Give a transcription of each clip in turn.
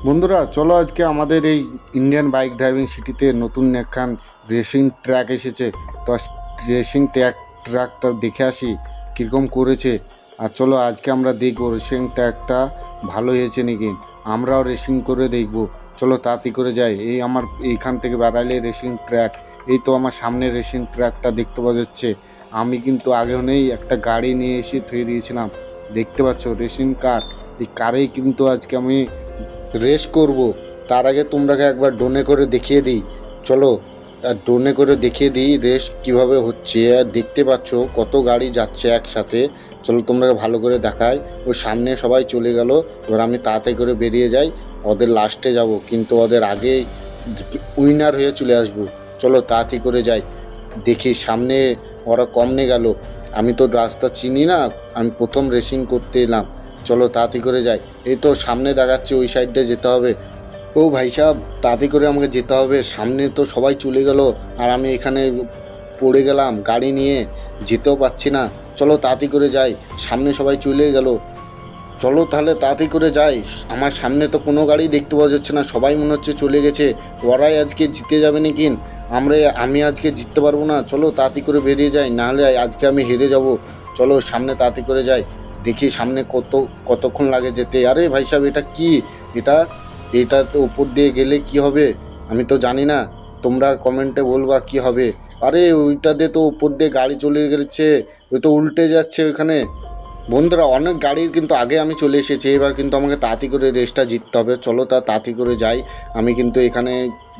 বন্ধুরা চলো আজকে আমাদের এই ইন্ডিয়ান বাইক ড্রাইভিং সিটিতে নতুন একখান রেসিং ট্র্যাক এসেছে। তো রেসিং ট্র্যাকটা দেখে আসি কীরকম করেছে। আর চলো আজকে আমরা দেখবো রেসিং ট্র্যাকটা ভালো হয়েছে নাকি, আমরাও রেসিং করে দেখবো। চলো তাড়াতাড়ি করে যাই। এই আমার এইখান থেকে বেড়ালে রেসিং ট্র্যাক, এই তো আমার সামনে রেসিং ট্র্যাকটা দেখতে পাওয়া যাচ্ছে। আমি কিন্তু আগেও নেই একটা গাড়ি নিয়ে এসে থুয়ে দিয়েছিলাম, দেখতে পাচ্ছ রেসিং কার। এই কারেই কিন্তু আজকে আমি রেস করব। তার আগে তোমরাকে একবার ড্রোনে করে দেখিয়ে দিই। চলো আর ড্রোনে করে দেখিয়ে দিই রেস কিভাবে হচ্ছে। আর দেখতে পাচ্ছ কত গাড়ি যাচ্ছে একসাথে। চলো তোমরাকে ভালো করে দেখাই। ওই সামনে সবাই চলে গেল, এবার আমি তাড়াতাড়ি করে বেরিয়ে যাই। ওদের লাস্টে যাব, কিন্তু ওদের আগে উইনার হয়ে চলে আসবো। চলো তাড়াতাড়ি করে যাই, দেখি সামনে ওরা কমনে গেল। আমি তো রাস্তা চিনি না, আমি প্রথম রেসিং করতে এলাম। চলো তাড়াতাড়ি করে যাই। এই তো সামনে দেখাচ্ছে ওই সাইডে যেতে হবে। ও ভাই সাহেব তাড়াতাড়ি করে আমাকে যেতে হবে, সামনে তো সবাই চলে গেল আর আমি এখানে পড়ে গেলাম গাড়ি নিয়ে, যেতেও পারছি না। চলো তাড়াতাড়ি করে যাই, সামনে সবাই চলে গেল। চলো তাহলে তাড়াতাড়ি করে যাই। আমার সামনে তো কোনো গাড়ি দেখতে পাওয়া যাচ্ছে না, সবাই মনে হচ্ছে চলে গেছে। ওরাই আজকে জিতে যাবে নাকি, আমি আজকে জিততে পারবো না। চলো তাড়াতাড়ি করে বেরিয়ে যাই, নাহলে আজকে আমি হেরে যাব। চলো সামনে তাড়াতাড়ি করে যাই, দেখি সামনে কতক্ষণ লাগে যেতে। আরে ভাই সাহেব এটা কি, এটা এটা তো উপর দিয়ে গেলে কি হবে আমি তো জানি না, তোমরা কমেন্টে বলবা কি হবে। আরে ওইটা দিয়ে তো উপর দিয়ে গাড়ি চলে গেছে, ওই তো উল্টে যাচ্ছে ওইখানে। বন্ধুরা অনেক গাড়ির কিন্তু আগে আমি চলে এসেছি, এবার কিন্তু আমাকে তাড়াতাড়ি করে রেসটা জিততে হবে। চলো তাড়াতাড়ি করে যাই। আমি কিন্তু এখানে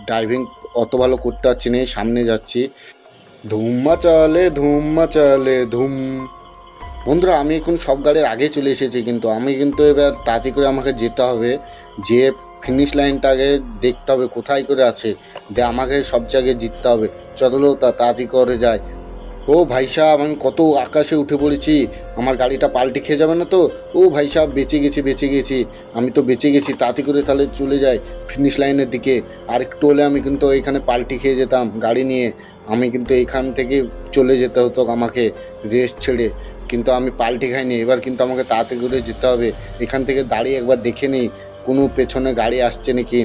ড্রাইভিং অত ভালো করতে পারছি না, সামনে যাচ্ছি। ধুম্মা চলে ধুম। বন্ধুরা আমি এখন সব গাড়ির আগে চলে এসেছি, কিন্তু আমি কিন্তু এবার তাড়াতাড়ি করে আমাকে যেতে হবে, যে ফিনিশ লাইনটা আগে দেখতে হবে কোথায় করে আছে, যে আমাকে সব জায়গায় জিততে হবে। চলো তাড়াতাড়ি করে যায়। ও ভাই সাহেব আমি কত আকাশে উঠে পড়েছি, আমার গাড়িটা পাল্টে খেয়ে যাবে না তো? ও ভাই সাহেব বেঁচে গেছি, আমি তো বেঁচে গেছি। তাড়াতাড়ি করে তাহলে চলে যাই ফিনিশ লাইনের দিকে। আর একটু হলে আমি কিন্তু এখানে পাল্টে খেয়ে যেতাম গাড়ি নিয়ে। আমি কিন্তু এখান থেকে চলে যেতে হতো আমাকে রেস ছেড়ে, কিন্তু আমি পাল্টে খাইনি। এবার কিন্তু আমাকে তাড়াতাড়ি করে যেতে হবে। এখান থেকে দাঁড়িয়ে একবার দেখে নিই কোনো পেছনে গাড়ি আসছে নাকি।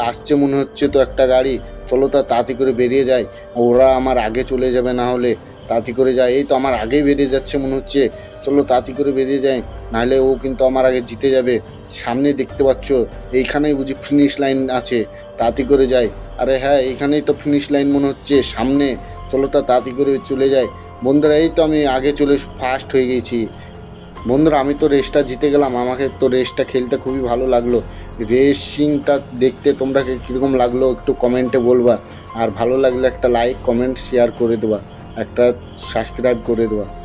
আসছে মনে হচ্ছে তো একটা গাড়ি। চলো তাড়াতাড়ি করে বেরিয়ে যায়, ওরা আমার আগে চলে যাবে না হলে। তাড়াতাড়ি করে যায়, এই তো আমার আগেই বেরিয়ে যাচ্ছে মনে হচ্ছে। চলো তাড়াতাড়ি করে বেরিয়ে যায়, নাহলে ও কিন্তু আমার আগে জিতে যাবে। সামনে দেখতে পাচ্ছ এইখানেই বুঝি ফিনিশ লাইন আছে, তাড়াতাড়ি করে যায়। আরে হ্যাঁ এইখানেই তো ফিনিশ লাইন মনে হচ্ছে সামনে। চলো তাড়াতাড়ি করে চলে যায়। বন্ধুরা এই তো আমি আগে চলে ফার্স্ট হয়ে গেছি। বন্ধুরা আমি তো রেসটা জিতে গেলাম, আমাকে তো রেসটা খেলতে খুবই ভালো লাগলো। রেসিংটা দেখতে তোমরা কীরকম লাগলো একটু কমেন্টে বলবা। আর ভালো লাগলে একটা লাইক কমেন্ট শেয়ার করে দেবা, একটা সাবস্ক্রাইব করে দেবা।